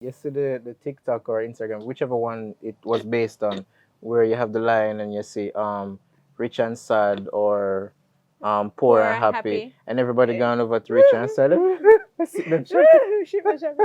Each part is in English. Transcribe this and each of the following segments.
Yesterday, the TikTok or Instagram, whichever one it was based on, where you have the line and you see rich and sad or poor Poor and and happy, happy. and everybody gone over to rich and sad. Let's see them shout. She was happy.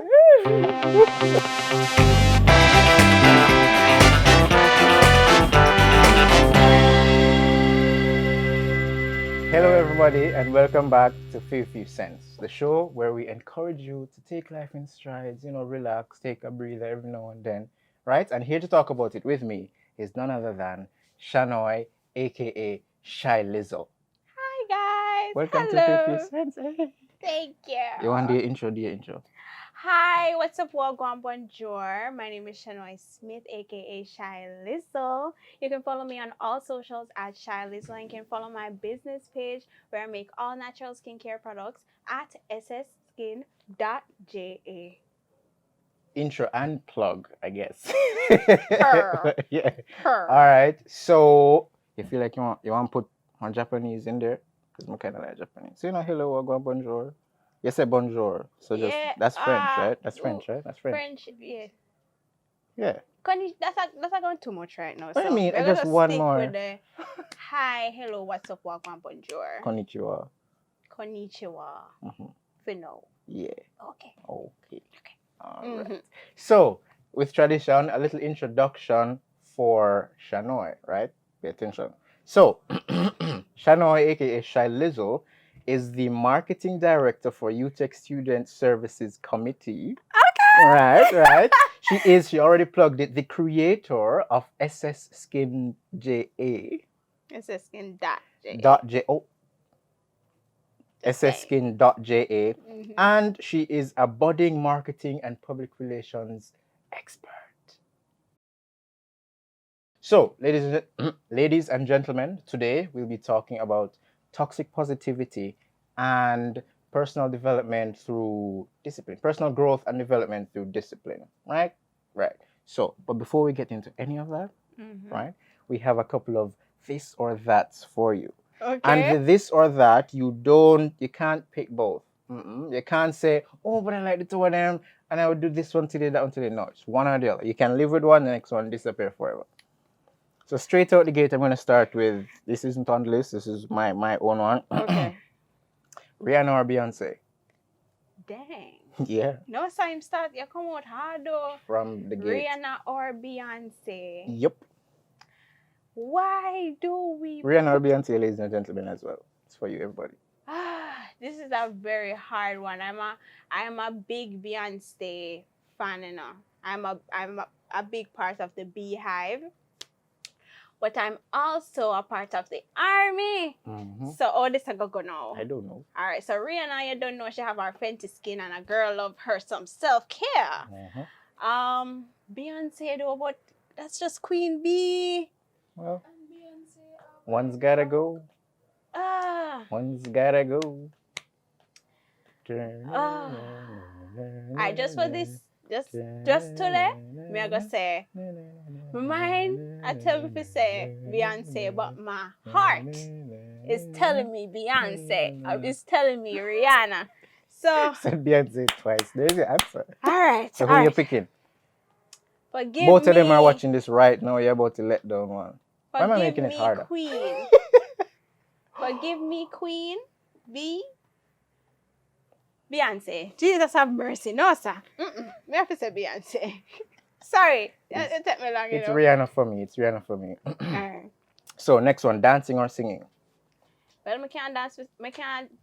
Hello, everybody, and welcome back to FiwiFewCents, the show where we encourage you to take life in strides, relax, take a breather every now and then, right? And here to talk about it with me is none other than Shanoy, aka Shyliizzle. Hi guys. Welcome to Hello. FiwiFewCents. Hey. Thank you. You want the intro? Hi, what's up, Wagwan Bonjour. My name is Shanoy Smith, aka Shyliizzle. You can follow me on all socials at Shyliizzle, and you can follow my business page where I make all natural skincare products at ssskin.ja. Intro and plug, I guess. Her. Yeah. Her. All right. So you feel like you want to put one Japanese in there? Because I'm kind of like Japanese. So hello, wagwan, bonjour. You say bonjour. So just that's French, right? That's French, right? That's French. Yeah. Yeah. That's going too much right now. What do you So mean? we're Just gonna one stick more. with the hi, hello, what's up, welcome, bonjour. Konnichiwa. Konnichiwa. Mhm. For now. Yeah. Okay. Okay. All Mhm. right. So, with tradition, a little introduction for Shanoy, right? Pay attention. So, Shanoy, aka Shyliizzle, is the marketing director for UTech Student Services Committee. Okay. Right. She already plugged it, the creator of SS Skin JA. SS Skin dot SSSkin.ja, Mhm. and she is a budding marketing and public relations expert. So, ladies and gentlemen, today we'll be talking about toxic positivity and personal development through discipline, personal growth and development through discipline, right? Right. So, but before we get into any of that, right, we have a couple of this or that's for you. Okay. And the this or that, you can't pick both. You can't say, oh, but I like the two of them, and I would do this one today, that one today. No, it's one or the other. You can live with one, the next one disappear forever. So straight out the gate, I'm going to start with, this isn't on the list, this is my own one. Okay. Rihanna or Beyonce? Dang. Yeah. No time start. You come out hard though. From the gate. Rihanna or Beyonce? Yep. Why do we Rihanna or Beyonce, ladies and gentlemen, as well. It's for you, everybody. This is a very hard one. I'm a big Beyonce fan, I'm a big part of the Beehive, but I'm also a part of the army. So all this I go now. I don't know. All right, so Rihanna, you don't know she have her Fenty skin, and a girl love her some self-care. Beyonce though, but that's just Queen Bee. Well, one's gotta go. One's gotta go. I just for this, just today, me I go say, my mind I tell me to say Beyonce, but my heart is telling me Beyonce. It's telling me Rihanna. So said Beyonce twice. There's your answer. All right. So who you picking? Both of them are watching this right now. You're about to let down one. Why am I making it harder? Queen. Forgive me, Queen. Beyonce. Jesus have mercy. No, sir. Me have to say Beyonce. Sorry. It took me long It's enough. Rihanna for me. So next one, dancing or singing? Well, I can't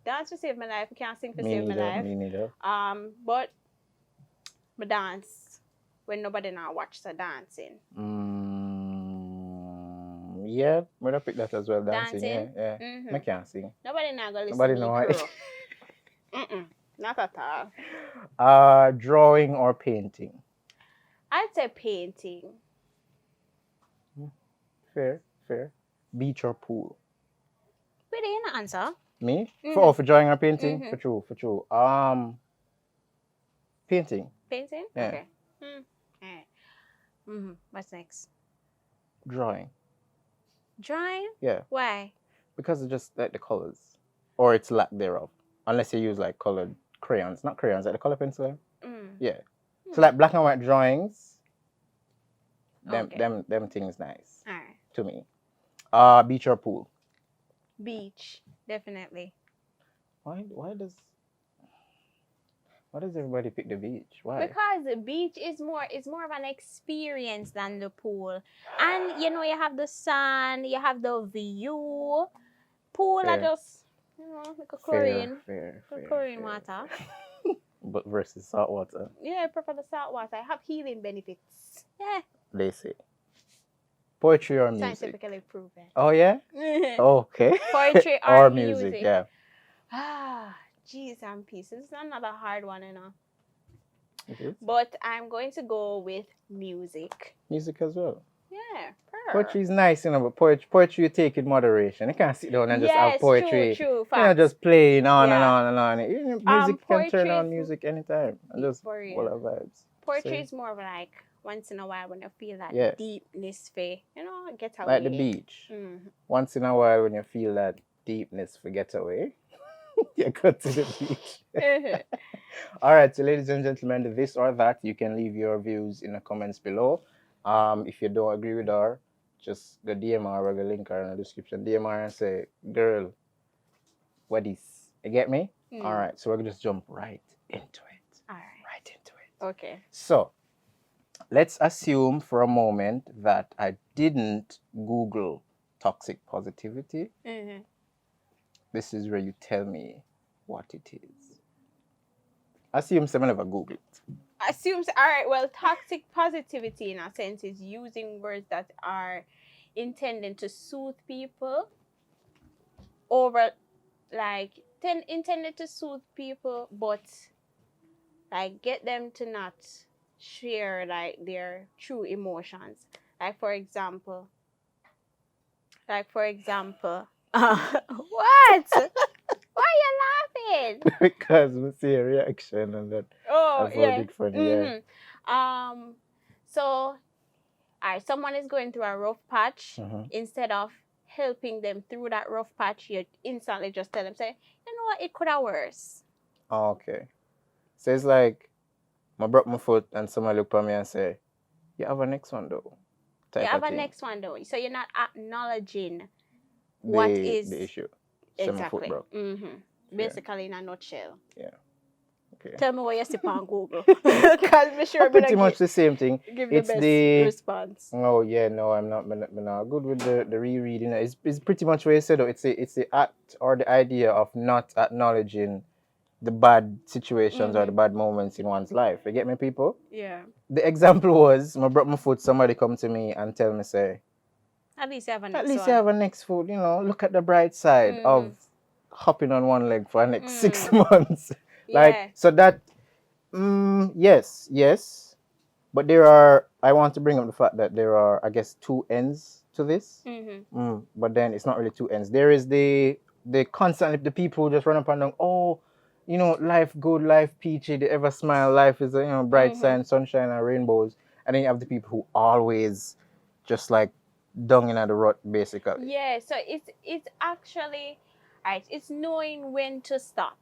dance to save my life. I can't sing to save my life. Me neither. But I dance when nobody now watch the dancing. Yeah, I'm gonna pick that as well. Dancing. Yeah. I can't sing. Nobody now gonna listen Nobody to know me why. Not at all. Drawing or painting? I'd say painting. Fair. Beach or pool? Wait, you not answer? Me? For drawing or painting? For true. Painting. Painting? Yeah. Okay. Alright. What's next? Drawing. Drawing? Yeah. Why? Because it's just like the colors. Or it's lack thereof. Unless you use like colored crayons. Not crayons, like the color pencil. Yeah. So like black and white drawings, Okay. them things nice All right. to me. Beach or pool? Beach, definitely. Why does everybody pick the beach? Why? Because the beach is more of an experience than the pool. And you have the sun, you have the view. Pool are Fair. just like a chlorine. Fair. Chlorine water. But versus salt water, Yeah, I prefer the salt water. I have healing benefits. Yeah. they say. Poetry or music? Scientifically proven. Oh yeah? Okay. Poetry or or music, music. yeah. Jeez and pieces. This is another hard one, It is. But I'm going to go with music. Music as well. Yeah. Poetry is nice, but poetry you take in moderation. You can't sit down and just have poetry. True. Just playing on Yeah. and on and on. Music you can turn poetry on is- music anytime and just For real. full of vibes. Poetry So, is more of like once in a while when you feel that Yeah. deepness get away. like the beach. Once in a while when you feel that deepness for get away, you go to the beach. All right, so ladies and gentlemen, the this or that, you can leave your views in the comments below. If you don't agree with her, just go DM her or go link her in the description. DM her and say, girl, what is? You get me? All right, so we're going to just jump right into it. All right. Right into it. Okay. So, let's assume for a moment that I didn't Google toxic positivity. This is where you tell me what it is. Assume someone never Google it. Assumes all right. Well, toxic positivity in a sense is using words that are intended to soothe people over intended to soothe people, but like get them to not share like their true emotions. Like for example, what? Why are you laughing? Because we see a reaction and that Oh, I found it funny. Yeah. So, all right, someone is going through a rough patch. Instead of helping them through that rough patch, you instantly just tell them, say, you know what, it could have worse. Oh, okay. So it's like, I broke my foot and somebody look at me and say, you have a next one though. You have a next one though. So you're not acknowledging what is the issue. exactly. My foot broke. Basically, in a nutshell. Yeah. Okay. Tell me what you see on Google. Because I'm sure pretty much the same thing. Give it's the best the response. Oh yeah, no, I'm not good with the rereading. It's pretty much what you said though. It's the act or the idea of not acknowledging the bad situations or the bad moments in one's life. You get me, people? Yeah. The example was, I broke my foot, somebody come to me and tell me, say, at least you have a next you have a next foot, look at the bright side of hopping on one leg for the next 6 months. Like, so that, yes. But I want to bring up the fact that there are, I guess, 2 ends to this. But then it's not really 2 ends. There is the constantly, the people who just run up and down, oh, life good, life peachy, they ever smile, life is a, bright sunshine and rainbows. And then you have the people who always just like dung in the rut, basically. Yeah, so it's actually, right, it's knowing when to stop.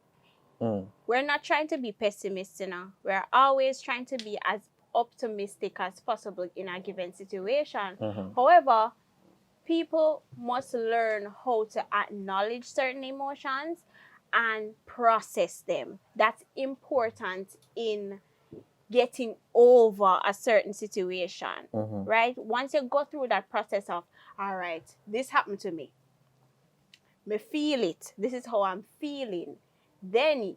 We're not trying to be pessimists, We're always trying to be as optimistic as possible in a given situation. However, people must learn how to acknowledge certain emotions and process them. That's important in getting over a certain situation, right? Once you go through that process of, all right, this happened to me. Me feel it. This is how I'm feeling. Then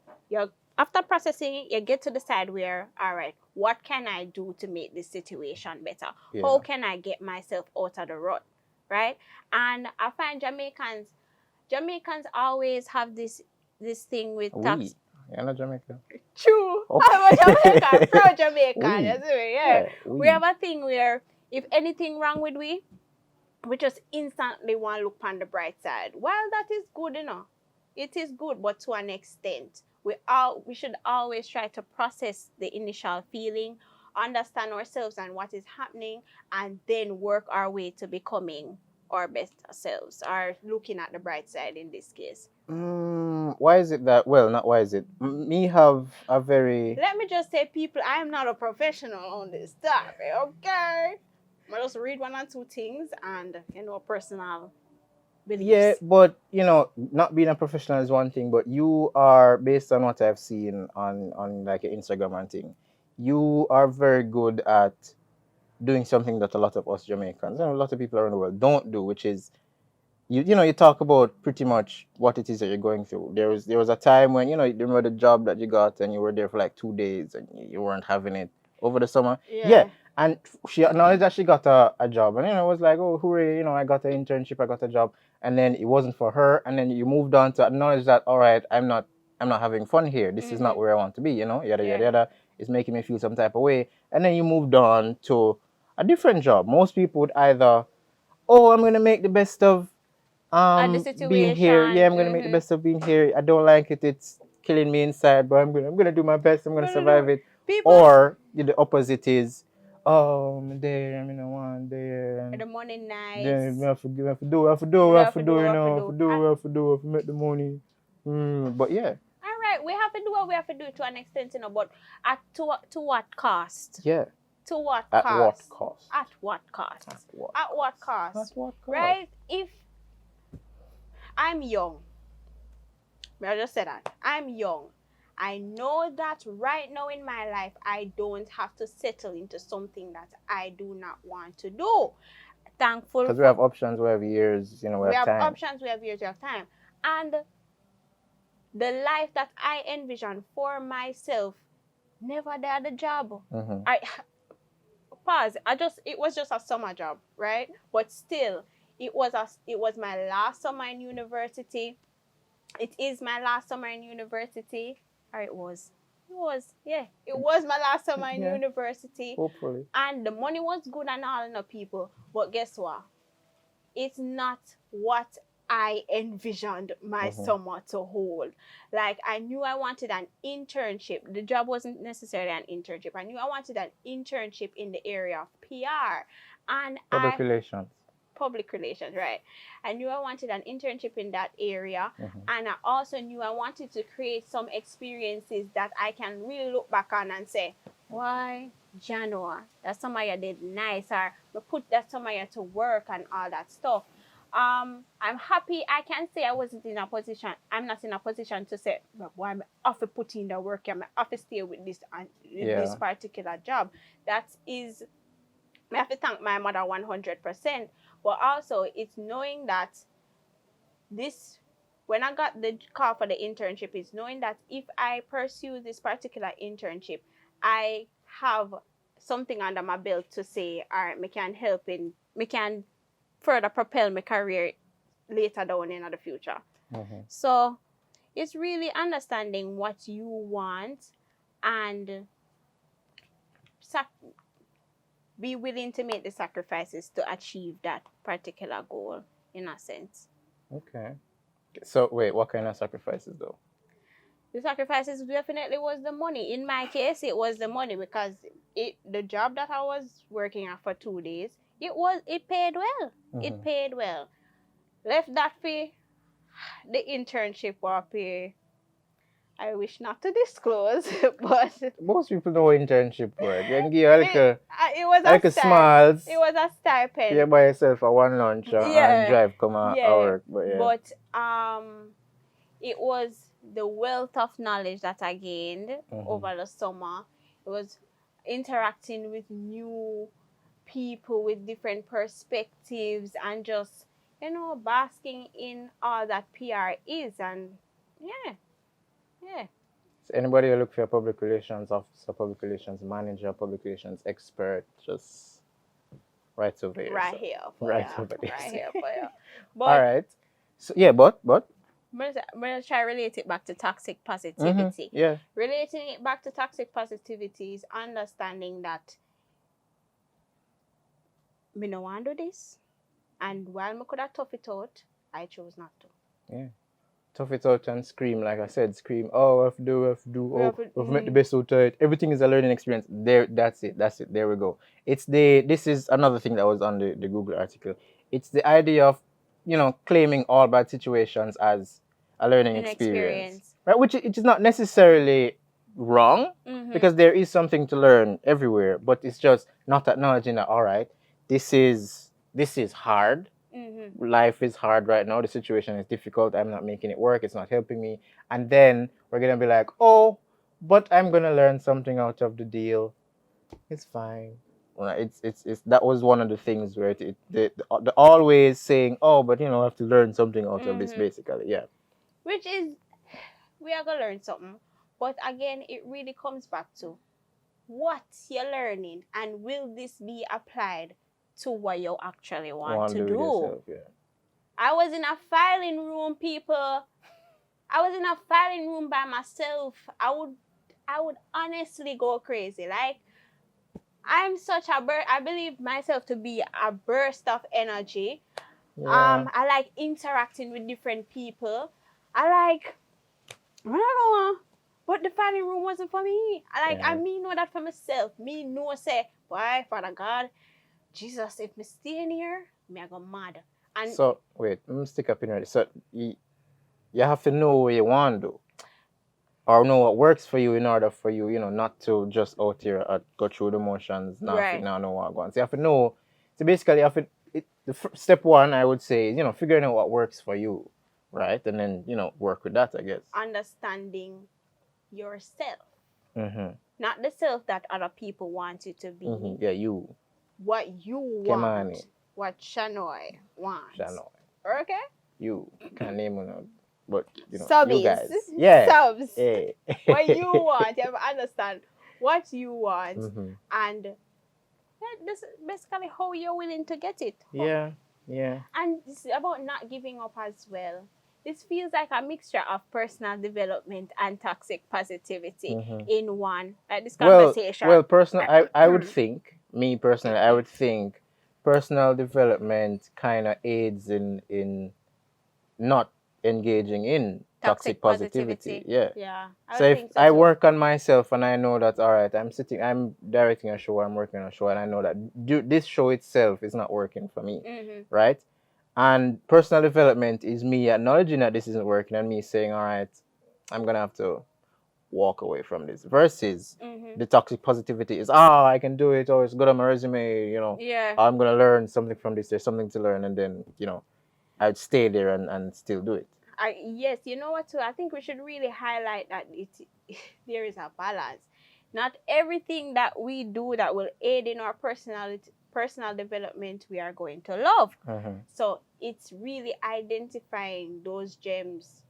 after processing it, you get to the side where, all right, what can I do to make this situation better? Yeah. How can I get myself out of the rut, right? And I find Jamaicans always have this thing with tax. You're not Jamaican. True. Oh. I'm a Jamaican, pro-Jamaican. That's it, yeah. We We have a thing where if anything wrong with we just instantly want to look on the bright side. While that is good, it is good, but to an extent. We should always try to process the initial feeling, understand ourselves and what is happening, and then work our way to becoming our best selves, or looking at the bright side in this case. Why is it that? Well, not why is it. Me have a very Let me just say, people, I am not a professional on this topic, okay? I just read one or two things and, personal yeah, beliefs. but not being a professional is one thing, but you are based on what I've seen on like your Instagram and thing. You are very good at doing something that a lot of us Jamaicans and a lot of people around the world don't do, which is you talk about pretty much what it is that you're going through. There was a time when you remember the job that you got and you were there for like 2 days and you weren't having it over the summer. Yeah, Yeah. and she acknowledged that she got a job, and it was like, oh hooray, I got an internship, I got a job, and then it wasn't for her, and then you moved on to acknowledge that, all right, I'm not having fun here. This is not where I want to be. Yada yada Yeah. yada. It's making me feel some type of way, and then you moved on to a different job. Most people would either, oh, I'm gonna make the best of At the being here. Yeah, situation. I'm gonna make the best of being here. I don't like it. It's killing me inside, but I'm gonna do my best. I'm gonna survive it. People, Or the opposite is, oh, I'm there. I'm in a one there, and the money nice. then I have to do, I have to do, I have to do, I have to do, I have to do, I have to do, I have to make the money. But yeah. All right, we have to do what we have to do to an extent, but to what cost? Yeah. To what At cost? what cost? At what cost? At what? At what cost? At what cost? Right? If I'm young, I just said that. I'm young. I know that right now in my life, I don't have to settle into something that I do not want to do. Thankful. Because we have options, we have years, we have time. Options, we have years, we have time. And the life that I envision for myself, never did the job. I pause. It was just a summer job, right? But still, it was my last summer in university. It is my last summer in university. Or it was my last summer in university. Hopefully. And the money was good and all, people. But guess what? It's not what I envisioned my summer to hold. Like, I knew I wanted an internship. The job wasn't necessarily an internship. I knew I wanted an internship in the area of PR. And Public relations. Public relations, right? I knew I wanted an internship in that area, and I also knew I wanted to create some experiences that I can really look back on and say, why, Shanoy, that summer you did nice, or we put that summer you to work and all that stuff. I'm happy. I can say I'm not in a position to say, well, why am I off putting the work, I'm off stay with this this particular job. That is, I have to thank my mother 100%. But also, it's knowing that when I got the call for the internship, it's knowing that if I pursue this particular internship, I have something under my belt to say, all right, me can further propel my career later down in the future. So it's really understanding what you want and be willing to make the sacrifices to achieve that particular goal, in a sense. Okay. So wait, what kind of sacrifices though? The sacrifices definitely was the money. In my case, it was the money, because the job that I was working at for 2 days, it paid well. It paid well. Left that for the internship or pay. I wish not to disclose, but most people know internship work. You can give it was a smiles. It was a stipend. You buy yourself a one lunch and drive come out work. But it was the wealth of knowledge that I gained over the summer. It was interacting with new people with different perspectives and just, basking in all that PR is. And yeah. So anybody who look for a public relations officer, public relations manager, public relations expert, just right over here. Right here. Right over there. Right here for you. But, all right. So yeah, but I'm gonna try to relate it back to toxic positivity. Yeah. Relating it back to toxic positivity is understanding that me no want to do this, and while I could have tough it out, I chose not to. Yeah. Tough it out and scream, like I said, scream, oh, I have to do, oh, we have to make the best out of it. Everything is a learning experience. That's it. There we go. This is another thing that was on the Google article. It's the idea of, claiming all bad situations as a learning An experience. Right? Which it is not necessarily wrong, because there is something to learn everywhere, but it's just not acknowledging that, all right, this is hard. Life is hard right now. The situation is difficult. I'm not making it work. It's not helping me. And then we're gonna be like, oh, but I'm gonna learn something out of the deal. It's fine. Right? It's that was one of the things where the always saying, oh, but I have to learn something out of this, basically. Yeah. Which is, we are gonna learn something, but again, it really comes back to what you're learning, and will this be applied to what you actually want to do. Yourself, yeah. I was in a filing room, people. I was in a filing room by myself. I would honestly go crazy. Like, I'm such a I believe myself to be a burst of energy. Yeah. I like interacting with different people. I don't know, but the filing room wasn't for me. I know that for myself. Me know say, why, Father God, Jesus, if me stay in here, me I go mad. And so wait, let me stick up in here. So you have to know what you want to do, or know what works for you, in order for you, not to just out here go through the motions. Now know what I want. So you have to know. So basically, you have to. Step one, I would say, figuring out what works for you, right, and then work with that, I guess. Understanding yourself, not the self that other people want you to be. Yeah, you. What you want. What Shanoy wants. Shanoy. Okay? You. Can't name it, but, Subbies. you guys. Yeah. Subs. Hey. What you want. You have to understand what you want. And this is basically how you're willing to get it. Yeah. And it's about not giving up as well. This feels like a mixture of personal development and toxic positivity in one. Like this conversation. Well, personal, I would think, me personally, I would think personal development kind of aids in not engaging in toxic positivity. Yeah. So if I work on myself and I know that, all right, I'm directing a show, I'm working on a show, and I know that this show itself is not working for me, right? And personal development is me acknowledging that this isn't working, and me saying, all right, I'm going to have to walk away from this. Versus the toxic positivity is, I can do it, or it's good on my resume, I'm going to learn something from this. There's something to learn, and then, I'd stay there and still do it. Yes, you know what, too? I think we should really highlight that there is a balance. Not everything that we do that will aid in our personal development we are going to love. So it's really identifying those gems,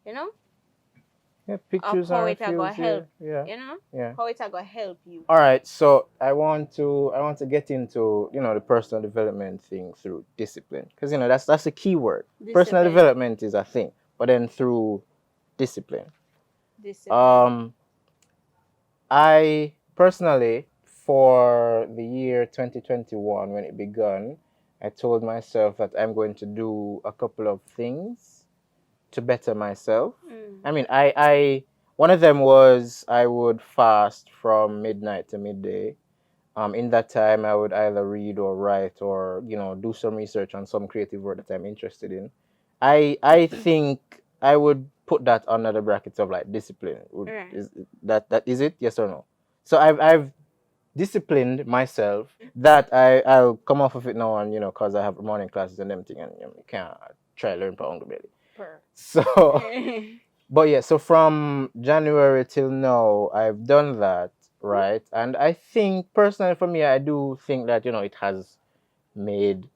Yeah, pictures of how and it going to help. Yeah. How it going to help you. All right, so I want to get into the personal development thing through discipline, because that's a key word. Personal development is a thing, but then through discipline. I personally, for the year 2021, when it began, I told myself that I'm going to do a couple of things to better myself. I mean, I one of them was I would fast from midnight to midday. In that time, I would either read or write, or do some research on some creative work that I'm interested in. I think I would put that under the brackets of like discipline. Is that is it? Yes or no? So I've disciplined myself that I'll come off of it now, and because I have morning classes and everything, and you can't try to learn for hungry belly. So but yeah, so from January till now, I've done that, right? And I think personally for me, I do think that it has made,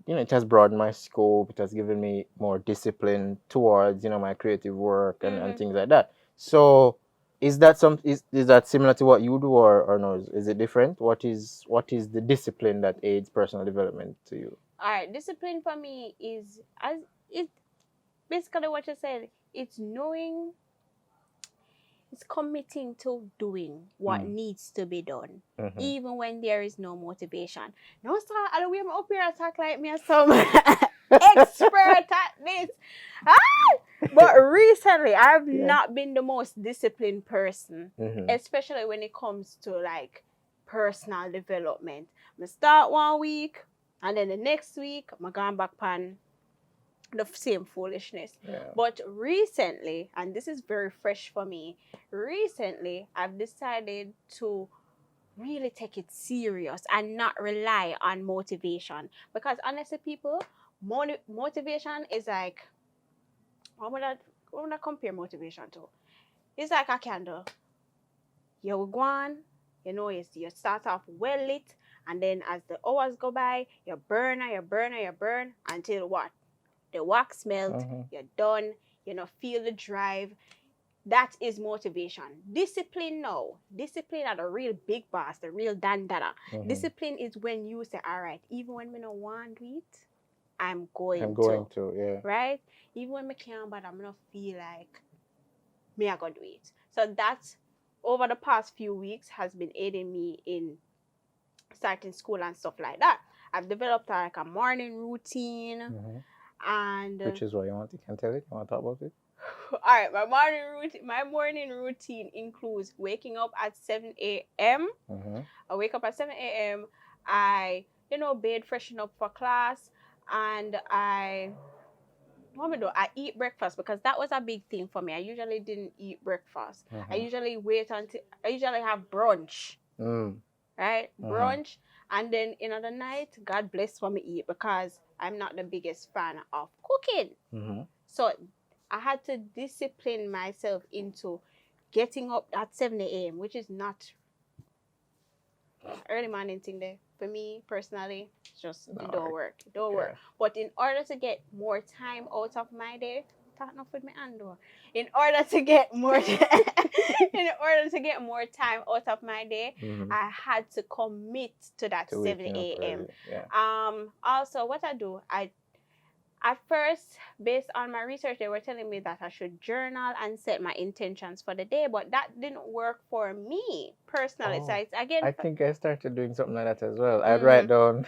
it has broadened my scope. It has given me more discipline towards my creative work and things like that. So is that is that similar to what you do, or no? Is it different? What is the discipline that aids personal development to you? All right, discipline for me is basically what you said. It's knowing, it's committing to doing what needs to be done, even when there is no motivation. No, sir, I don't want up here and talk like me as some expert at this. But recently, I've not been the most disciplined person, especially when it comes to like personal development. I start one week, and then the next week, I'm going back pan the same foolishness. Yeah. But recently, and this is very fresh for me, recently I've decided to really take it serious and not rely on motivation. Because honestly, people, motivation is like, what would I compare motivation to? It's like a candle. You go on, you start off well lit, and then as the hours go by, you burn and you burn and you burn until what? The wax melt, you're done, feel the drive. That is motivation. Discipline, no. Discipline are the real big boss, the real dandada. Discipline is when you say, all right, even when I don't want to eat, I'm going to, yeah. Right? Even when I can't, but I'm going to feel like me I going to do it. So that's, over the past few weeks, has been aiding me in starting school and stuff like that. I've developed like a morning routine. And which is what you can tell it? You want to talk about it? All right, my morning routine includes waking up at 7 a.m. I wake up at 7 a.m. I, bathe, freshen up for class, and I eat breakfast, because that was a big thing for me. I usually didn't eat breakfast. I usually have brunch. Right? Brunch, and then in the night, God bless for me eat, because I'm not the biggest fan of cooking. So I had to discipline myself into getting up at 7 a.m., which is not early morning thing there. For me, personally, it's just, it don't work. It don't work. But in order to get more time out of my day, talk enough with my handle. In order to get more time out of my day, I had to commit to that 7 a.m. Also, what I do, at first, based on my research, they were telling me that I should journal and set my intentions for the day, but that didn't work for me personally. So it's, again, I think I started doing something like that as well. I'd write down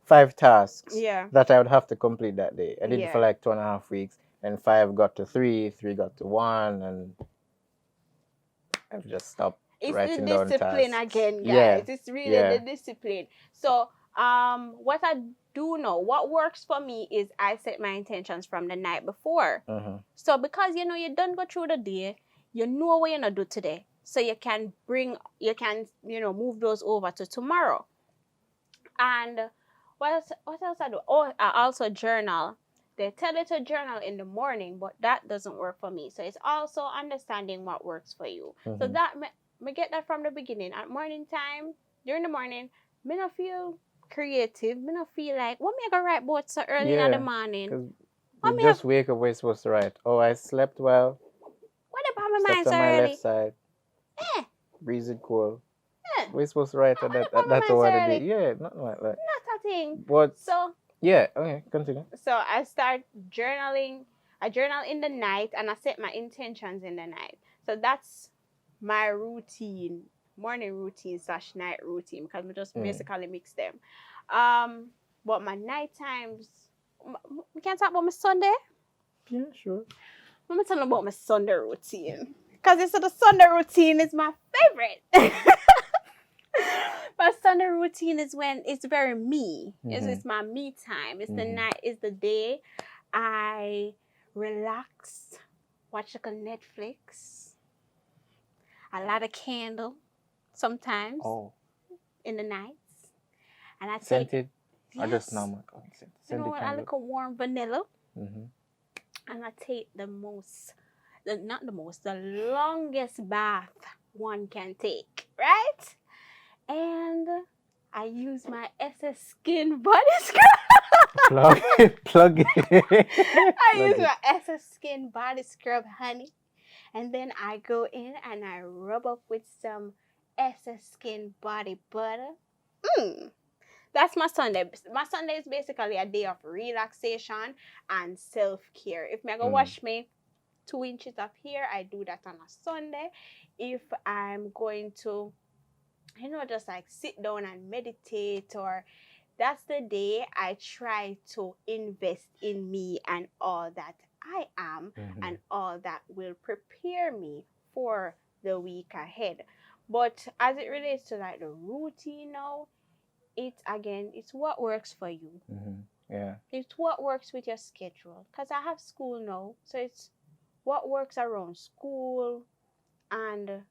5 tasks that I would have to complete that day. I did it for like 2.5 weeks, and 5 got to 3, 3 got to 1, and I've just stopped writing down tasks. It's the discipline again, guys. It's really the discipline. So what I do know, what works for me is I set my intentions from the night before. So because you don't go through the day, you know what you're gonna do today, so you can move those over to tomorrow. And what else I do? I also journal. They tell you to journal in the morning, but that doesn't work for me. So it's also understanding what works for you. So that me get that from the beginning. At morning time, during the morning, me not feel creative. Me not feel like, what me I go write about so early in the morning? You just wake up, we're supposed to write, oh, I slept well. What about my mind so on my early? left side. Breezy cool. We're supposed to write that. That's what I did. Yeah, not like that. Not a thing. But so yeah, okay, continue. So I start journaling. I journal in the night, and I set my intentions in the night. So that's my routine, morning routine / night routine, because we just basically mix them. But my night times, we can talk about my Sunday? Yeah, sure. Let me tell you about my Sunday routine, because the Sunday routine is my favorite. My Sunday routine is when it's very me. It's my me time. It's the night. It's the day I relax, watch like a Netflix, I light a candle sometimes in the nights, and I take scented or just normal scent. I like a warm vanilla, and I take the longest bath one can take, right? And I use my SS Skin body scrub. Plug it. I use my SS Skin body scrub, honey. And then I go in and I rub up with some SS Skin body butter. That's my Sunday. My Sunday is basically a day of relaxation and self-care. If I go wash me 2 inches of hair, I do that on a Sunday. If I'm going to just like sit down and meditate, or that's the day I try to invest in me and all that I am and all that will prepare me for the week ahead. But as it relates to like the routine now, it's what works for you. Yeah. It's what works with your schedule. Because I have school now, so it's what works around school and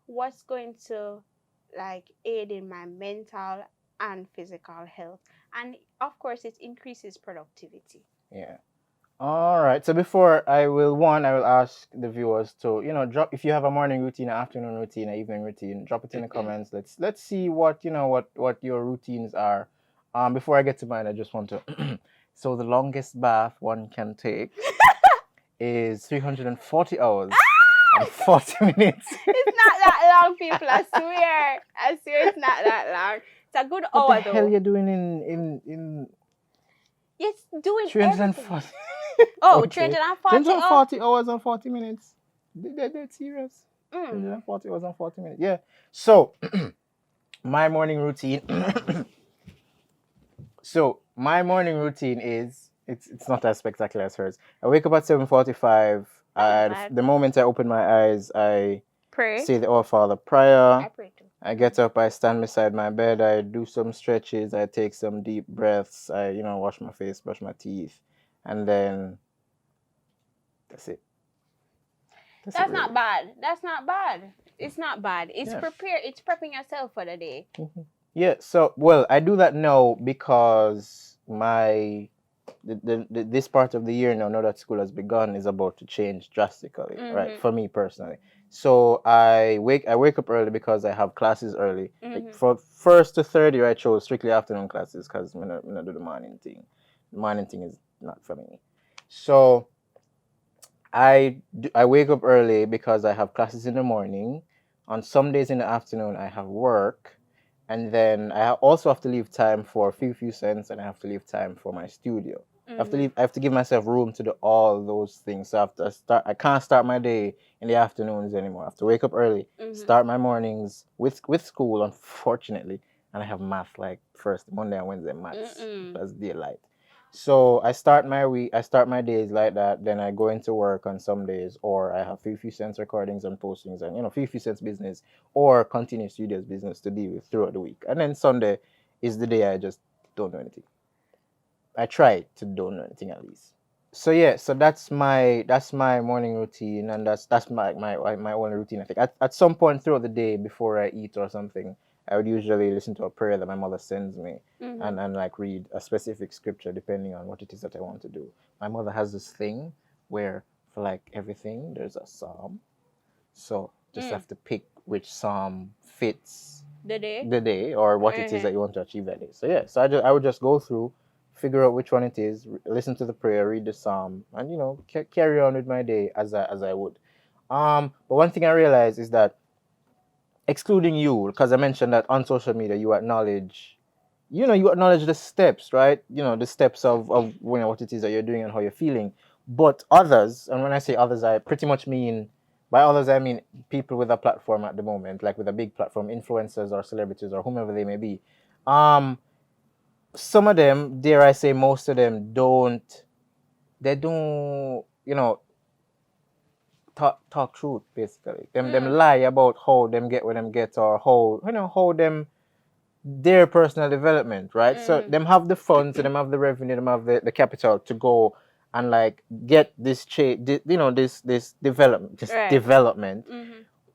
what's going to like aid in my mental and physical health. And of course, it increases productivity. Yeah. All right. So before I will ask the viewers to, drop if you have a morning routine, an afternoon routine, an evening routine, drop it in the comments. Let's see what, what your routines are. Before I get to mine, I just want to so the longest bath one can take is 340 hours and 40 minutes. It's not that long, people. I swear it's not that long. It's a good What hour the hell though. you doing in It's doing 340? everything. Oh, Okay. 340 340 hours and 40 minutes. They're serious. Mm. 340 hours and 40 minutes. Yeah. So, my morning routine. Is it's not as spectacular as hers. I wake up at 7:45, and the moment I open my eyes, I Pray. say the Our Father prayer. I pray too. I get up, I stand beside my bed, I do some stretches, I take some deep breaths, I wash my face, brush my teeth, and then that's it. That's not bad. That's not bad. It's not bad. It's Yeah. It's prepping yourself for the day. Yeah. So, well, I do that now because this part of the year now that school has begun, is about to change drastically, right? For me personally. So I wake up early because I have classes early. Like for first to third year, I chose strictly afternoon classes because I'm not do the morning thing. The morning thing is not for me. So I wake up early because I have classes in the morning. On some days in the afternoon, I have work. And then I also have to leave time for FiwiFewCents, and I have to leave time for my studio. I have to give myself room to do all those things. So I can't start my day in the afternoons anymore. I have to wake up early, start my mornings with school, unfortunately. And I have math like first Monday and Wednesday maths. That's daylight. So I start my days like that. Then I go into work on some days, or I have FiwiFewCents recordings and postings, and FiwiFewCents business or Kontinue Studios business to deal with throughout the week. And then Sunday is the day I just don't do anything. I try to don't do anything at least. So yeah, so that's my morning routine, and that's my only routine. I think at some point throughout the day before I eat or something, I would usually listen to a prayer that my mother sends me, and like read a specific scripture depending on what it is that I want to do. My mother has this thing where for like everything there's a psalm, so just have to pick which psalm fits the day or what it is that you want to achieve that day. So yeah, so I would just go through, figure out which one it is, listen to the prayer, read the psalm, and carry on with my day as I would. But one thing I realized is that, excluding you, because I mentioned that on social media you acknowledge the steps, right? The steps of what it is that you're doing and how you're feeling. But others, and when I say others, I pretty much mean, by others I mean people with a platform at the moment, like with a big platform, influencers or celebrities or whomever they may be. Some of them, dare I say most of them, don't talk truth, basically. Them lie about how them get where them get, or how them their personal development, right? So them have the funds, them have the revenue, them have the capital to go and like get this this development.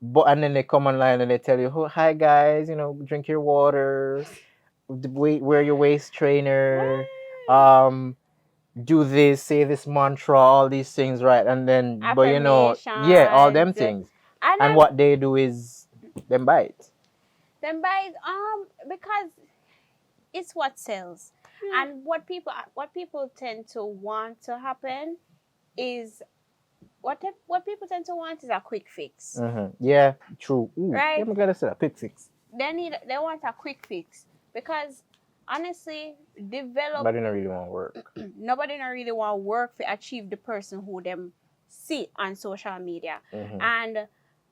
But and then they come online and they tell you, oh, hi guys, drink your water, wear your waist trainer, do this, say this mantra, all these things, right? And then but all them things. And what they do is them buy it. Because it's what sells. And what people tend to want to happen is what people tend to want is a quick fix. Yeah, true. Ooh, right? I'm glad I said a quick fix. They want a quick fix because honestly, Nobody don't really want work. Nobody don't really want work to achieve the person who them see on social media. And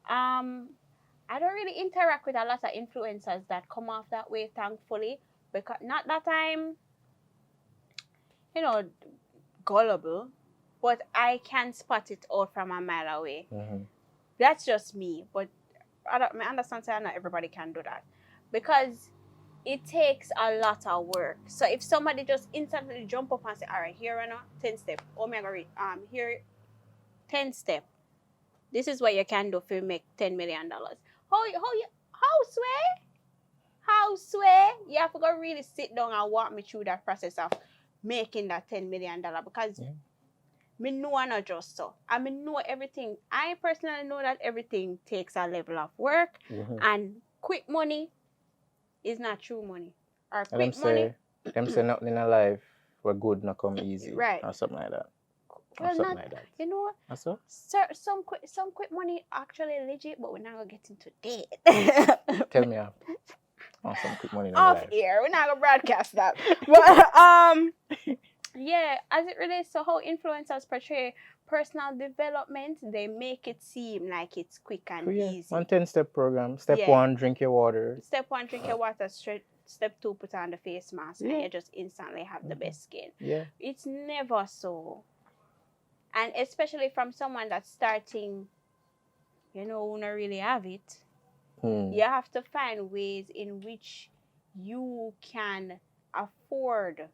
I don't really interact with a lot of influencers that come off that way, thankfully, because not that I'm gullible, but I can spot it out from a mile away. That's just me, but I understand that not everybody can do that, because it takes a lot of work. So if somebody just instantly jump up and say, all right, here and now, 10 step. Oh my god, here 10 step. This is what you can do to make $10 million. How sway? You have to go really sit down and walk me through that process of making that $10 million, because me know I not just so. I mean know everything. I personally know that everything takes a level of work, and quick money is not true money. Or And quick money. them say nothing in a life where good not come easy. Right. Or something like that. Well, not, like that. You know what? That's so? Some quick money actually legit, but we're not gonna get into that. Tell me after. Oh, some quick money in Off life. air. We're not gonna broadcast that. But yeah, as it relates to how influencers portray personal development, they make it seem like it's quick and easy. 1 10-step program. Step 1, drink your water. Step 1, drink your water. Step 2, put on the face mask, and you just instantly have the best skin. Yeah. It's never so. And especially from someone that's starting, who not really have it. You have to find ways in which you can afford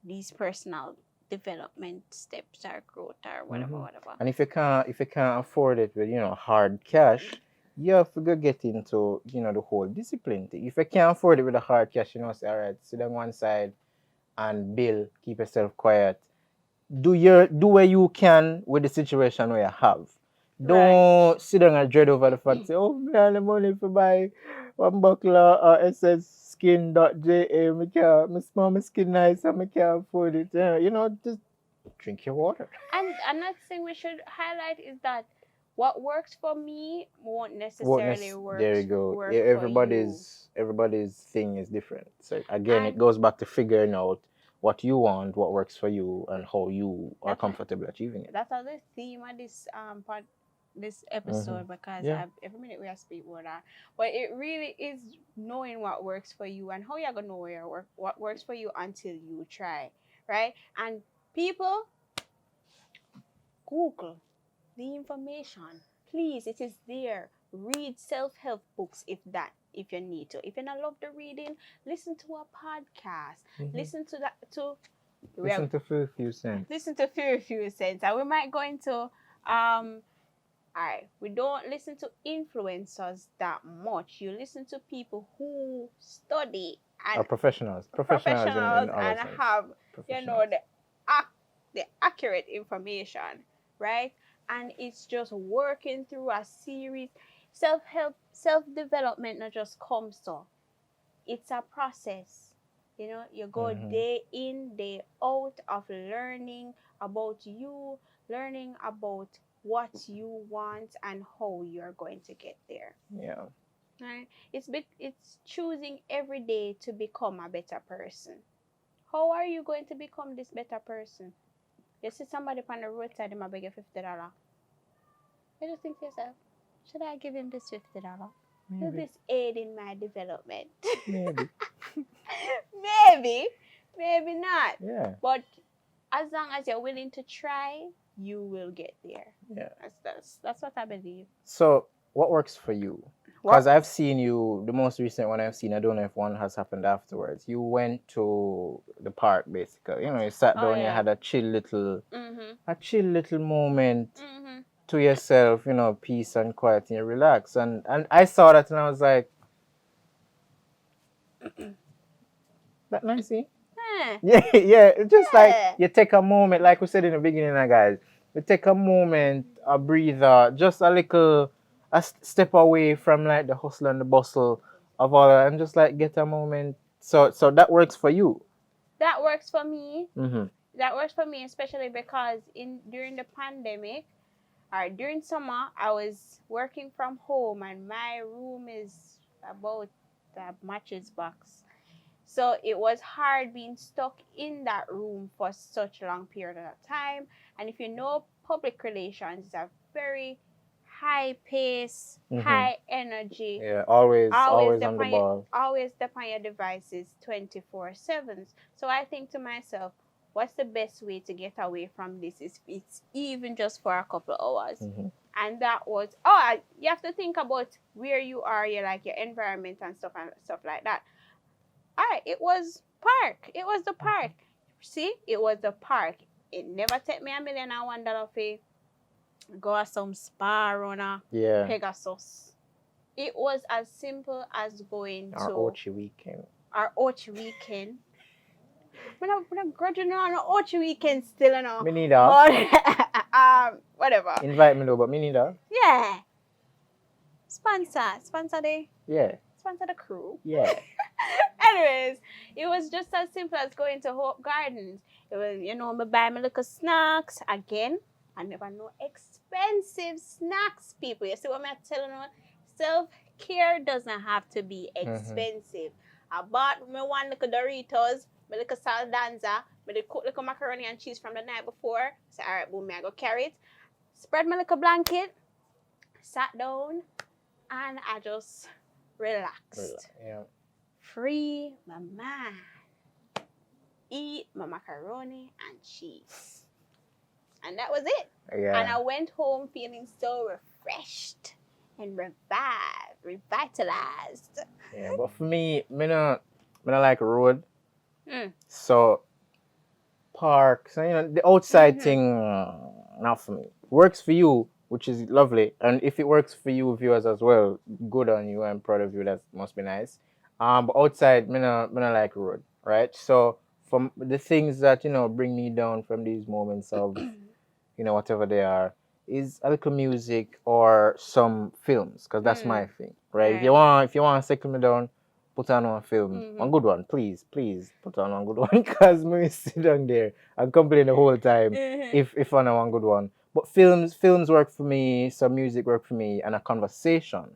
these personal development steps or growth or whatever. And if you can't afford it with hard cash, you have to go get into the whole discipline thing. If you can't afford it with the hard cash, say all right, sit on one side and bill, keep yourself quiet. Do what you can with the situation where you have. Don't sit down and dread over the fact, say, oh, man, the money for buy one buckle of sskin.ja. Me smell my skin nice and I can't afford it. Just drink your water. And another thing we should highlight is that what works for me won't necessarily work. There you go. Work everybody's thing is different. So again, it goes back to figuring out what you want, what works for you, and how you are comfortable achieving it. That's the theme of this episode, because every minute we are speak about that. But it really is knowing what works for you and how you're gonna know what works for you until you try, right? And people, Google the information. Please, it is there. Read self-help books if you need to. If you don't love the reading, listen to a podcast. Listen to FiwiFewCents. Listen to FiwiFewCents. And we might go into we don't listen to influencers that much. You listen to people who study and professionals and have the accurate information, right? And it's just working through a series. Self-help, self-development not just comes to. It's a process. You go day in, day out of learning about you, learning about what you want and how you're going to get there. Yeah. Right? It's choosing every day to become a better person. How are you going to become this better person? You see somebody on the roadside, they might beg you $50. You just think to yourself, should I give him this $50? Will this aid in my development? Maybe. Maybe not. Yeah. But as long as you're willing to try, you will get there. Yeah. That's what I believe. So, what works for you? Because I've seen you, the most recent one I've seen, I don't know if one has happened afterwards. You went to the park, basically. You sat down, you had a chill little moment to yourself, peace and quiet, and you relax. And I saw that and I was like, that nice, see? Yeah. It's just like you take a moment, like we said in the beginning, guys. You take a moment, a breather, just a step away from like the hustle and the bustle of all that, and just like get a moment. So that works for you. That works for me. That works for me, especially because during the pandemic, or during summer, I was working from home, and my room is about a matches box. So it was hard being stuck in that room for such a long period of time. And if you know, public relations is a very high pace, high energy. Yeah, always on the ball. Always depend on your devices 24/7. So I think to myself, what's the best way to get away from this? It's even just for a couple of hours. And that was, you have to think about where you are, your environment and stuff like that. It was park. It was the park. See, it was the park. It never take me $1,000,001 fee. Go at some spa on a Yeah. Pegasus. It was as simple as going Our to Ochi weekend. our Ochi weekend. We're not grudging on our Ochi weekend still, you know. Me neither. But whatever. Invite me though, but me neither. Yeah. Sponsor the Yeah. sponsor the crew. Yeah. Anyways, it was just as simple as going to Hope Gardens. It was, me buy me little snacks. Again, I never know expensive snacks, people. You see what I'm telling you? Self-care doesn't have to be expensive. I bought me one little Doritos, my little saldanza, me cook little macaroni and cheese from the night before. So, all right, boom, I go carry it. Spread my little blanket, sat down, and I just relaxed. Yeah. Free my mind. Eat my macaroni and cheese. And that was it. Yeah. And I went home feeling so refreshed and revitalized. Yeah, but for me, me not like road. Mm. So park, so the outside thing, not for me. Works for you, which is lovely, and if it works for you viewers as well, good on you. I'm proud of you. That must be nice. But outside, me not like road, right? So from the things that bring me down from these moments of whatever they are, is a little music or some films, because that's my thing, right? If you want to settle me down, put on one film, one good one, please put on one good one, because me sit down there and complain the whole time if I know one good one. But films work for me, some music work for me, and a conversation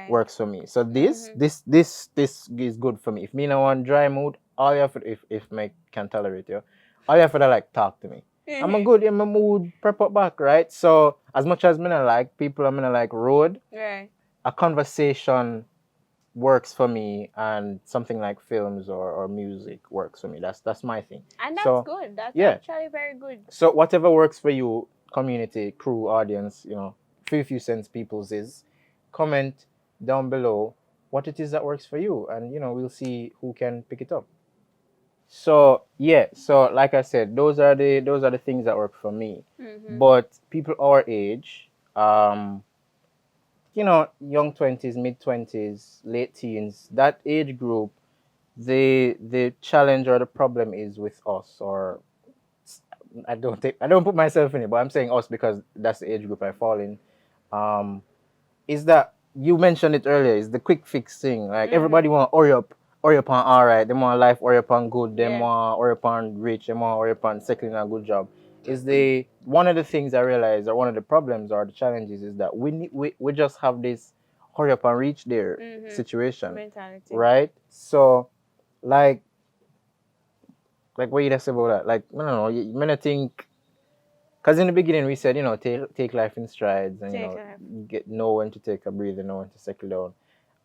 works for me. So this is good for me. If me in a one dry mood, all you have to, if me can tolerate you, all you have to like talk to me. I'm a good in my mood, prep up back, right? So as much as me not like people, I'm not like road. Right. A conversation works for me, and something like films or music works for me. That's my thing. And that's good. That's actually very good. So whatever works for you, community, crew, audience, FiwiFewCents peoples is, comment down below what it is that works for you, and we'll see who can pick it up. So like I said, those are the things that work for me. But people our age, young 20s, mid 20s, late teens, that age group, the challenge or the problem is with us, or I don't put myself in it, but I'm saying us because that's the age group I fall in. Is that you mentioned it earlier? Is the quick fix thing? Like everybody want hurry up on alright. They want life hurry up on good. They want hurry up on rich. They want hurry up on settling a good job. Is one of the things I realize, or one of the problems or the challenges, is that we just have this hurry up and reach there situation mentality, right? So like what you just say about that? Like I don't know. You may not think. Because in the beginning we said, take life in strides, and know when to take a breather, know when to settle down.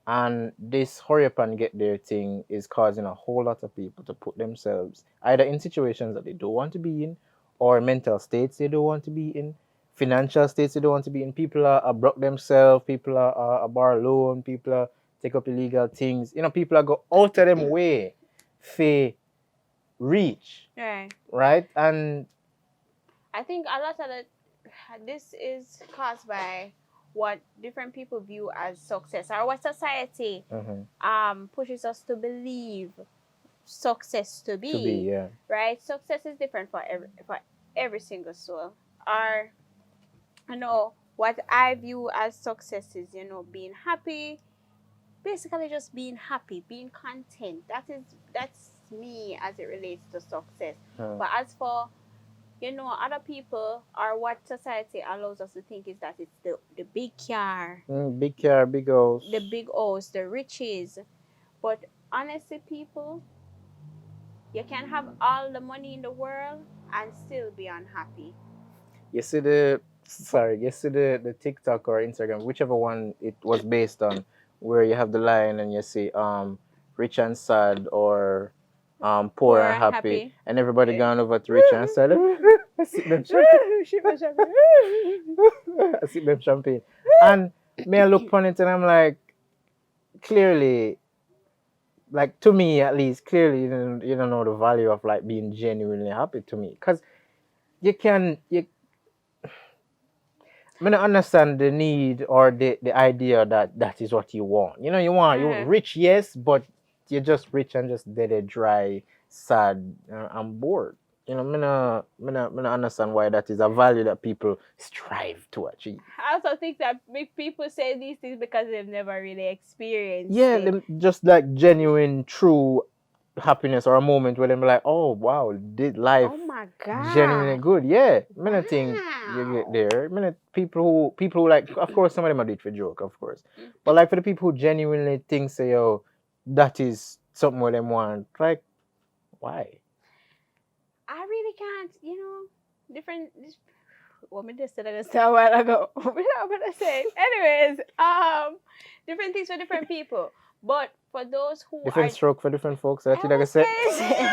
And this hurry up and get there thing is causing a whole lot of people to put themselves either in situations that they don't want to be in, or mental states they don't want to be in, financial states they don't want to be in. People are broke themselves, people are borrow loan, people are take up illegal things. People are go out of them way for reach. Right? And I think a lot of this is caused by what different people view as success, or what society pushes us to believe success to be. Right? Success is different for every single soul. Or what I view as success is being happy, basically just being happy, being content. That's me as it relates to success. But as for other people, or what society allows us to think, is that it's the big car. Big car, big house. The big house, the riches. But honestly, people, you can have all the money in the world and still be unhappy. You see the TikTok or Instagram, whichever one it was based on, where you have the line and you see rich and sad, or poor and happy, and everybody gone over to rich and sad. I sip them champagne. I sip them champagne. And me I look on it and I'm like, clearly like to me at least, clearly you don't know the value of like being genuinely happy to me, because you I mean, I understand the need or the idea that that is what you want. You know, you Mhm. rich, yes, but you're just rich and just dead, dry, sad, and bored. You know, I mean, I understand why that is a value that people strive to achieve. I also think that people say these things because they've never really experienced Yeah, it. just like genuine, true happiness or a moment where they're like, oh wow, did life Oh my genuinely God. good? Yeah, I mean, I think you get Wow. there. I mean, people who like, of course, somebody might do it for joke, of course, but like for the people who genuinely think, say, yo, that is something where them want, like, why? I really can't, different. What me just said a while ago. What I'm gonna say. Anyways, different things for different people. But for those who are, Different stroke for different folks. That's I what I was say. gonna say,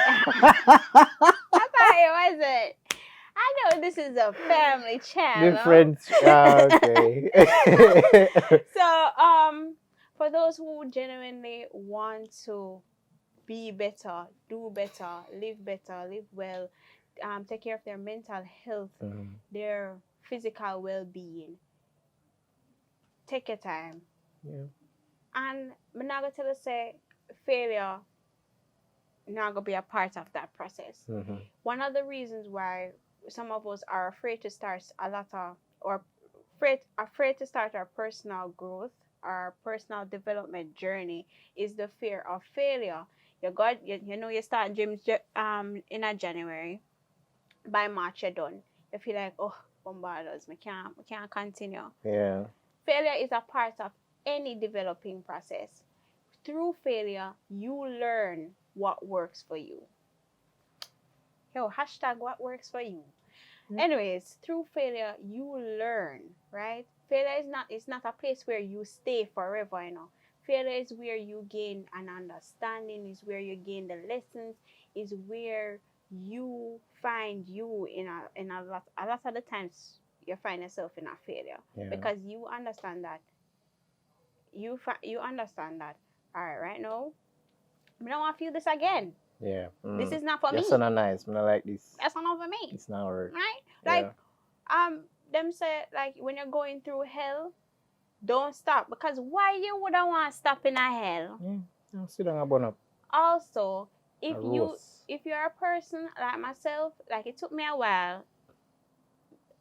I thought it wasn't. I know this is a family channel. Different. Okay. So, for those who genuinely want to be better, do better, live well, take care of their mental health, their physical well-being, take your time. Yeah. And I'm not gonna tell you say failure not gonna be a part of that process. One of the reasons why some of us are afraid to start a lot of or afraid to start our personal growth, our personal development journey is the fear of failure. You start gyms in a January, by March you're done. You feel like, oh, bombardos, we can't continue. Yeah. Failure is a part of any developing process. Through failure, you learn what works for you. Yo, hashtag what works for you. Anyways, through failure, you learn, right? Failure is not a place where you stay forever, Failure is where you gain an understanding, is where you gain the lessons, is where you find you in a lot of the times you find yourself in a failure. Yeah. Because you understand that you understand that, all right now, I don't want to feel this again. Yeah. This is not for Yes, me. not nice. I like this. That's not for me. It's not work. Right? Yeah. Like, them say, like, when you're going through hell, don't stop, because why you wouldn't want to stop in a hell? Yeah. Sit down and burn up. Also, if A you roast. if you're a person like myself, like it took me a while.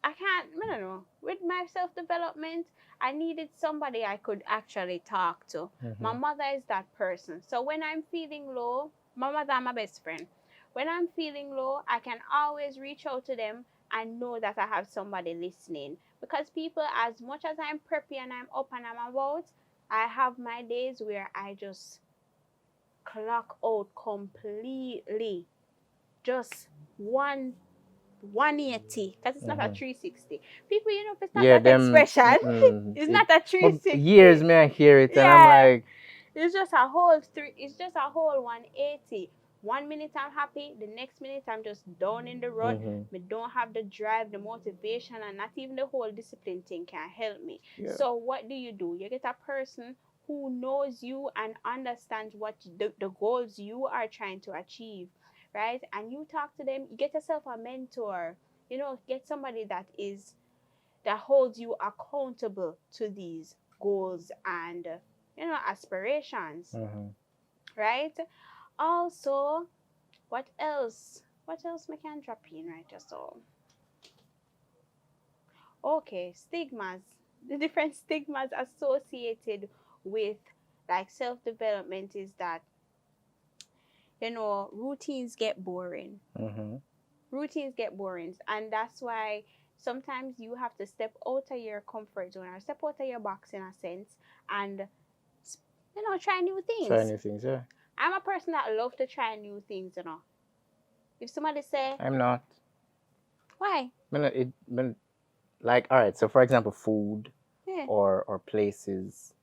I don't know. With my self development, I needed somebody I could actually talk to. My mother is that person. So when I'm feeling low, my mother is my best friend. When I'm feeling low, I can always reach out to them and know that I have somebody listening. Because people, as much as I'm preppy and I'm up and I'm about, I have my days where I just clock out completely. Just 180, because it's not a 360. People, if it's not Yeah, that them. expression, it's not a But 360. years may I hear it, and I'm Yeah, like, it's just a whole 180. 1 minute I'm happy, the next minute I'm just down in the rut. Me don't have the drive, the motivation, and not even the whole discipline thing can help me. Yeah. So what do? You get a person who knows you and understands what the goals you are trying to achieve, right? And you talk to them, you get yourself a mentor, get somebody that holds you accountable to these goals and aspirations, right? Also, what else? What else we can drop in, right? Just so. Okay, stigmas. The different stigmas associated with like self-development is that routines get boring. Routines get boring, and that's why sometimes you have to step out of your comfort zone or step out of your box in a sense and try new things. Try new things, yeah. I'm a person that love to try new things. If somebody say, I'm not. why? Like, all right. So, for example, food, Yeah. or places.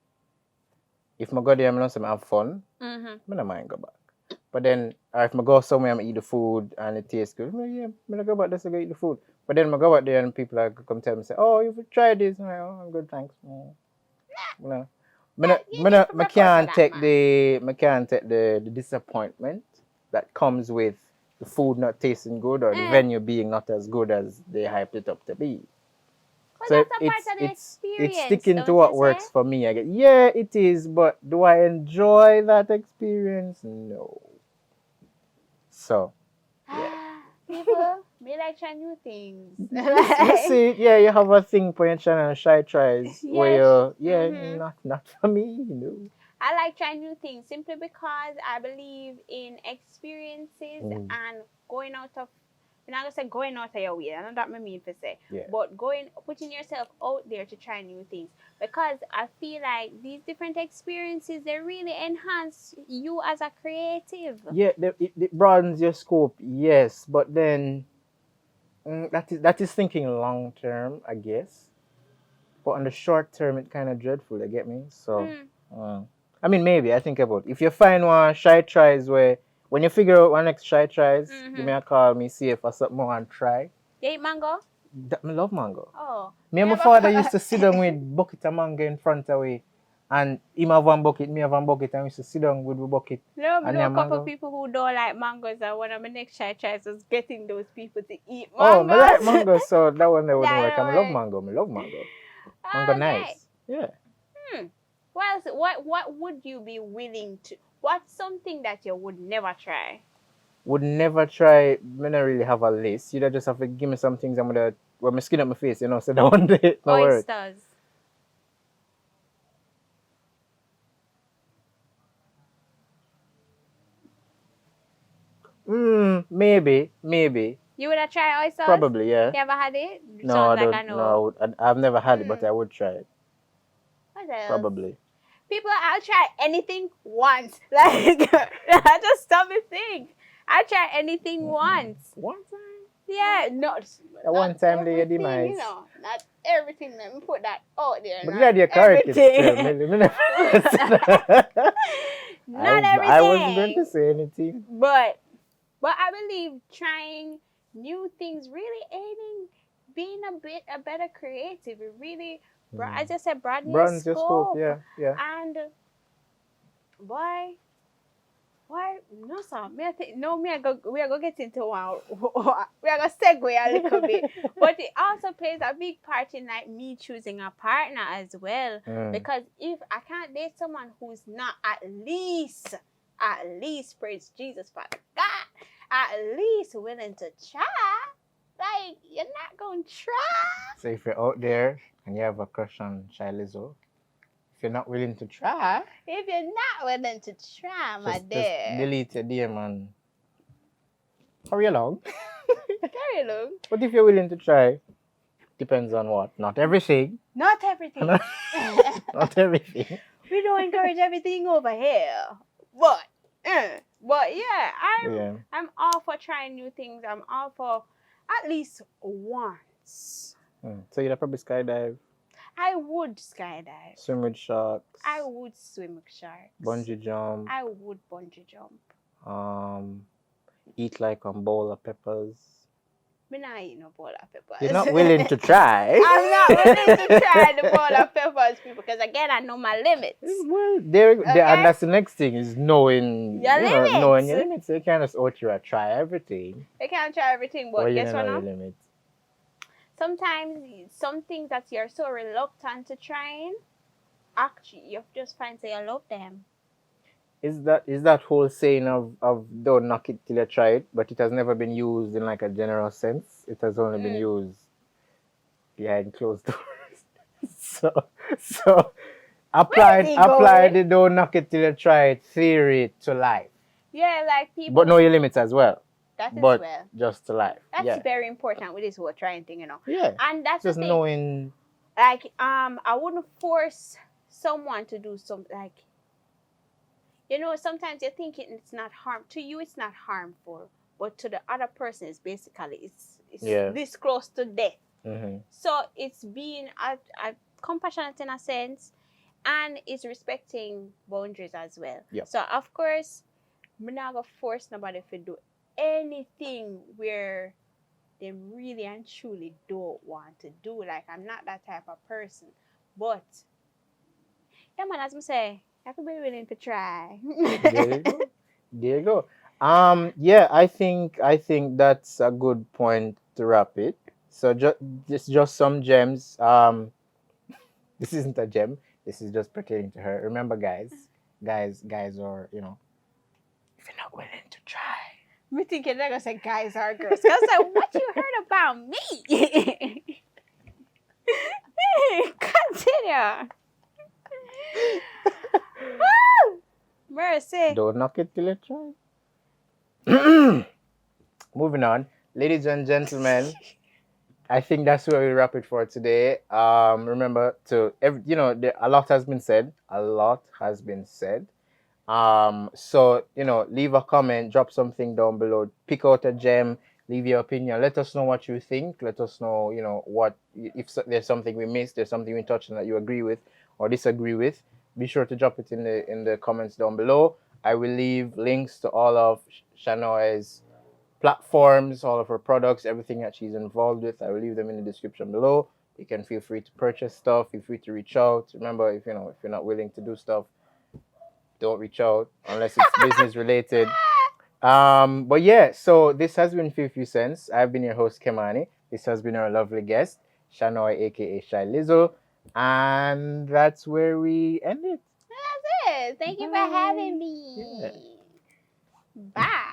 If I go there, I'm not some have fun. I don't mind go back. But then, if I go somewhere, I'm eat the food and it tastes good. Well, yeah, I'm go back there to go eat the food. But then I go back there and people come tell me, say, "Oh, you've tried this." I'm like, "Oh, I'm good, thanks." No. Me can't take the disappointment that comes with the food not tasting good or the venue being not as good as they hyped it up to be. But So that's a part of the it's experience, sticking to don't what you works say? for me. I get, yeah, it is, but do I enjoy that experience? No. So yeah. People, me like try new things. You see, yeah, you have a thing for your channel, Shy Tries, where Mhm. not for me, you know. I like trying new things simply because I believe in experiences Mm. and going out of, I'm not gonna say going out of your way, I know that I mean to say, Yeah. but putting yourself out there to try new things, because I feel like these different experiences, they really enhance you as a creative. Yeah, it broadens your scope, yes, but then that is thinking long term, I guess. But on the short term, it kind of dreadful. You get me? So, I mean, maybe I think about if you find one Shy Tries where when you figure out one next Shy Tries, give me a call, me see if I something more and try. You eat mango? Me love mango. Oh. Me and my father used to sit down with bucket of mango in front of we, and him have one bucket, me have one bucket, and we used to sit down with the bucket. No, I and know a yeah, couple mango. of people who don't like mangoes, and one of my next Shy Tries was getting those people to eat Oh, mangoes. me like mango, so that one there wouldn't That work. I don't love work. mango. Me love mango. Mango Okay. nice. Yeah. Well, so what would you be willing to? What's something that you would never try? Would never try. Me not really have a list. You just have to give me some things. I'm gonna well, my skin up my face, you know. So that one day it no work. Oysters. Maybe. You would have tried oysters? Probably, yeah. You ever had it? No, Sounds I like don't. I know. No, I've never had it, but I would try it. What else? Probably. People, I'll try anything once. Like, I just stop and think. I'll try anything once. One time. Yeah, not One time they everything, demise. you know, not everything. Let me put that out there. But Not glad you're correct. everything. Not I wasn't going to everything. say anything. But I believe trying new things really aiding being a better creative. It really, as I said, broaden your Broadens your scope, scope. yeah. And why no sir, me I think no me I go we are gonna get into one we are gonna segue a little bit. But it also plays a big part in like me choosing a partner as well. Because if I can't date someone who's not at least praise Jesus Father God, at least willing to try, like you're not gonna try. So if you're out there and you have a crush on Shyliizzle, if you're not willing to try, If you're not willing to try, my dear, just delete your DM and hurry along. carry along. But if you're willing to try, depends on what. Not everything. Not everything. Not everything. We don't encourage everything over here, but yeah, I'm all for trying new things. I'm all for at least once. So you'd probably skydive. I would skydive. Swim with sharks. I would swim with sharks. Bungee jump. I would bungee jump. Eat like a bowl of peppers. Me not eat no bowl of peppers. You're not willing to try. I'm not willing to try the bowl of peppers, people, because again, I know my limits. Well, and that's the next thing is knowing your limits. Knowing your limits. You can't just out here try everything. You can't try everything, but guess what? Now? Limits. Sometimes some things that you're so reluctant to trying, actually you just find say you love them. Is that whole saying of don't knock it till you try it, but it has never been used in like a general sense. It has only been used behind closed doors. so apply the don't knock it till you try it theory to life. Yeah, like people. But know your limits as well. But just to life. That's very important with this whole trying thing, you know. Yeah. And that's just the thing. Knowing. Like I wouldn't force someone to do something like. You know, sometimes you're thinking it's not to you. It's not harmful, but to the other person, it's basically it's this close to death. So it's being compassionate in a sense, and it's respecting boundaries as well. Yep. So of course, I'm not gonna force nobody to do anything where they really and truly don't want to do. Like I'm not that type of person, but Yeah, man, as I say, I could be willing to try. There you go. There you go. Yeah, I think that's a good point to wrap it. So just some gems. This isn't a gem. This is just pertaining to her. Remember, guys, or if you're not willing to try, Me thinking they're gonna say guys are girls. I was like, what you heard about me? Continue. Woo! Mercy. don't knock it till you try. Moving on, ladies and gentlemen. I think that's where we wrap it for today. Remember a lot has been said. A lot has been said. So leave a comment, drop something down below, pick out a gem, leave your opinion. Let us know what you think. Let us know, what if there's something we missed, there's something we touched on that you agree with or disagree with. Be sure to drop it in the comments down below. I will leave links to all of Shanoy's platforms, all of her products, everything that she's involved with. I will leave them in the description below. You can feel free to purchase stuff. Feel free to reach out. Remember, if you're not willing to do stuff, don't reach out unless it's business related. But yeah, so this has been FiwiFewCents. I've been your host Kemani. This has been our lovely guest, Shanoy, aka Shyliizzle. And that's where we end it. That's it. Thank you for having me. Yeah. Bye.